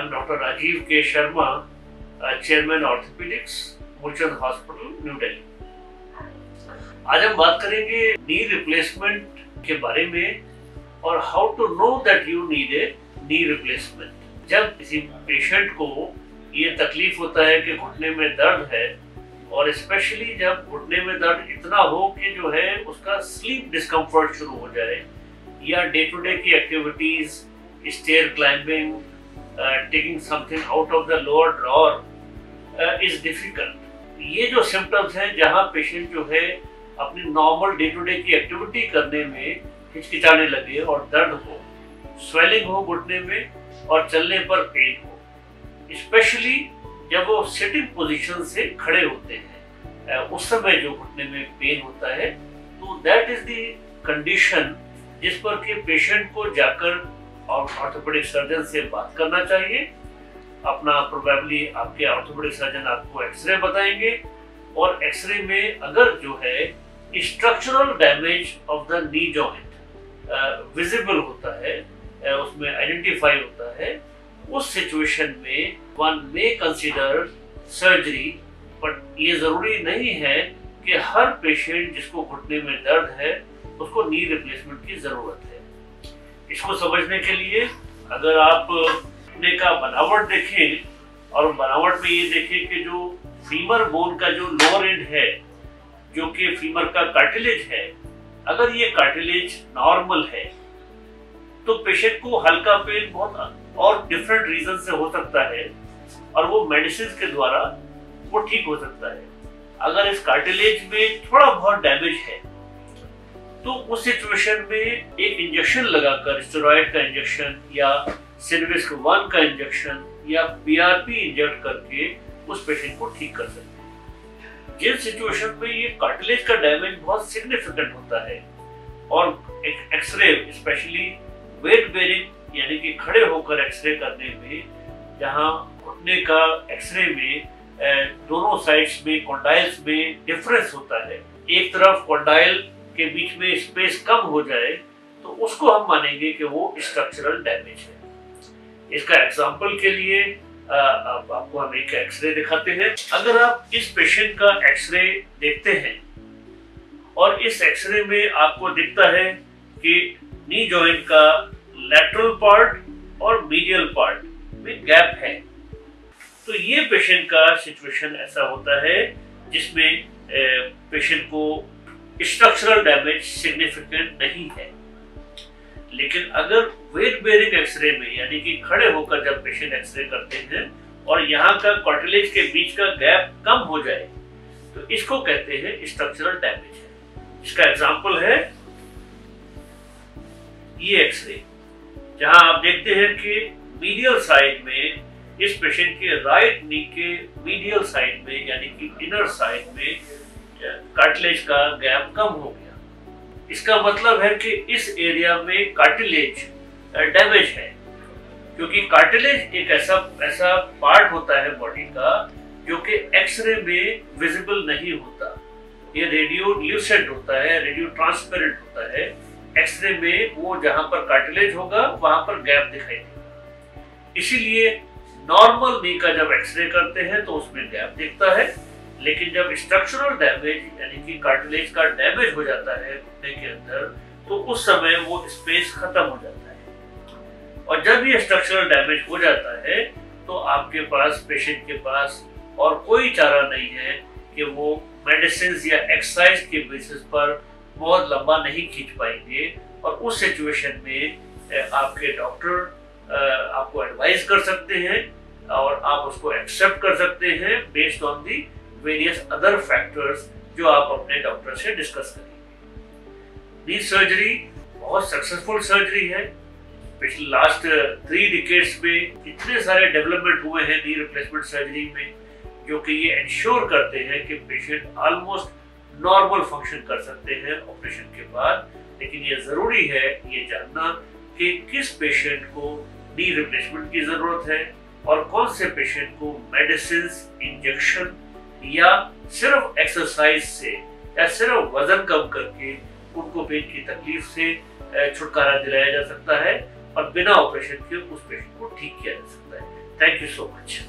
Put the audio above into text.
I'm Dr. Rajiv K. Sharma, Chairman Orthopedics, Mulchand Hospital, New Delhi. आज हम बात करेंगे नी रिप्लेसमेंट के बारे में और how to know that you need a knee replacement. जब किसी पेशेंट को ये तकलीफ होता है कि घुटने में दर्द है और स्पेशली जब घुटने में दर्द इतना हो कि जो है उसका स्लीप डिस्कम्फर्ट शुरू हो जाए या डे टू डे की activities, stair climbing, taking something out of the lower drawer is difficult. ये जो सिम्टम्स हैं जहाँ पेशेंट जो है अपनी नॉर्मल डे टू डे की एक्टिविटी करने में हिचकिचाने लगे और दर्द हो, स्वेलिंग हो घुटने में और चलने पर पेन हो, स्पेशली जब वो सिटिंग पोजीशन से खड़े होते हैं उस समय जो घुटने में पेन होता है, तो दैट इज द कंडीशन जिस पर कि पेशेंट को जाकर और ऑर्थोपेडिक सर्जन से बात करना चाहिए। अपना प्रोबेबली आपके ऑर्थोपेडिक सर्जन आपको एक्सरे बताएंगे और एक्सरे में अगर जो है structural damage of the knee joint visible होता है, उसमें आइडेंटिफाई होता है, उस सिचुएशन में one may consider surgery. But ये जरूरी नहीं है कि हर पेशेंट जिसको घुटने में दर्द है उसको नी रिप्लेसमेंट की जरूरत है। इसको समझने के लिए अगर आप घुटने का बनावट देखें और बनावट में ये देखें कि जो फीमर बोन का जो लोअर एंड है, जो कि फीमर का कार्टिलेज है, अगर ये कार्टिलेज नॉर्मल है तो पेशेंट को हल्का पेन बहुत और डिफरेंट रीजन से हो सकता है और वो मेडिसिन के द्वारा वो ठीक हो सकता है। अगर इस कार्टिलेज में थोड़ा बहुत डैमेज है तो उस सिचुएशन में एक इंजेक्शन लगाकर, स्टेरॉइड का इंजेक्शन या सिनविस्क 1 का इंजेक्शन या पीआरपी इंजेक्ट करके उस पेशेंट को ठीक कर सकते हैं। जिन सिचुएशन में ये कार्टिलेज का डैमेज बहुत सिग्निफिकेंट होता है और एक एक्सरे, स्पेशली वेट बेरिंग यानी कि खड़े होकर एक्सरे करने में, जहां घुटने का एक्सरे में दोनों साइड्स में कॉन्डाइल्स में डिफरेंस होता है, एक तरफ कॉन्डाइल के बीच में स्पेस कम हो जाए तो उसको हम मानेंगे कि वो स्ट्रक्चरल डैमेज है। इसका एग्जांपल के लिए आपको हम एक एक्सरे दिखाते हैं। अगर आप इस पेशेंट का एक्सरे देखते हैं और इस एक्सरे में आपको दिखता है कि नी जॉइंट का लैटरल पार्ट और मीडियल पार्ट में गैप है, तो ये पेशेंट का सिचुएशन ऐसा होता है जिसमें पेशेंट को स्ट्रक्चरल डैमेज सिग्निफिकेंट नहीं है। लेकिन अगर वेट बेरिंग एक्सरे में यानी कि खड़े होकर जब पेशेंट एक्सरे करते हैं और यहाँ का कार्टिलेज के बीच का गैप कम हो जाए तो इसको कहते हैं स्ट्रक्चरल डैमेज है। इसका एग्जांपल है ये एक्सरे, जहां आप देखते हैं कि मीडियल साइड में इस पेशेंट के राइट नी के मीडियल साइड में यानी कि इनर साइड में कार्टिलेज का गैप कम हो गया। इसका मतलब है कि इस एरिया में कार्टिलेज डैमेज है, क्योंकि कार्टिलेज एक ऐसा पार्ट होता है बॉडी का जो कि एक्सरे में विजिबल नहीं होता। ये रेडियो ल्यूसेंट होता है, रेडियो ट्रांसपेरेंट होता है। एक्सरे में वो जहां पर कार्टिलेज होगा वहां पर गैप दिखाई देगा। इसीलिए नॉर्मल नी का जब एक्सरे करते हैं तो उसमें गैप दिखता है, लेकिन जब स्ट्रक्चरल डैमेज यानी कि कार्टिलेज का डैमेज हो जाता है घुटने के अंदर तो उस समय वो स्पेस खत्म हो जाता है। और जब ये स्ट्रक्चरल डैमेज हो जाता है तो आपके पास, पेशेंट के पास और कोई चारा नहीं है कि वो मेडिसिन या एक्सरसाइज के बेसिस पर बहुत लंबा नहीं खींच पाएंगे। और उस सिचुएशन में आपके डॉक्टर आपको एडवाइस कर सकते हैं और आप उसको एक्सेप्ट कर सकते हैं based on the various other factors जो आप अपने डॉक्टर से डिस्कस करेंगे। नी सर्जरी बहुत सक्सेसफुल सर्जरी है। पिछले लास्ट 3 डिकेड्स में इतने सारे डेवलपमेंट हुए हैं नी रिप्लेसमेंट सर्जरी में, जो कि ये इंश्योर करते हैं कि पेशेंट ऑलमोस्ट नॉर्मल फंक्शन कर सकते हैं ऑपरेशन के बाद। लेकिन ये जरूरी है ये जानना कि किस पेशेंट को नी रिप्लेसमेंट की जरूरत है और कौन से पेशेंट को मेडिसिन, इंजेक्शन या सिर्फ एक्सरसाइज से या सिर्फ वजन कम करके उनको पेन की तकलीफ से छुटकारा दिलाया जा सकता है और बिना ऑपरेशन के उस पेशेंट को ठीक किया जा सकता है। Thank you so much.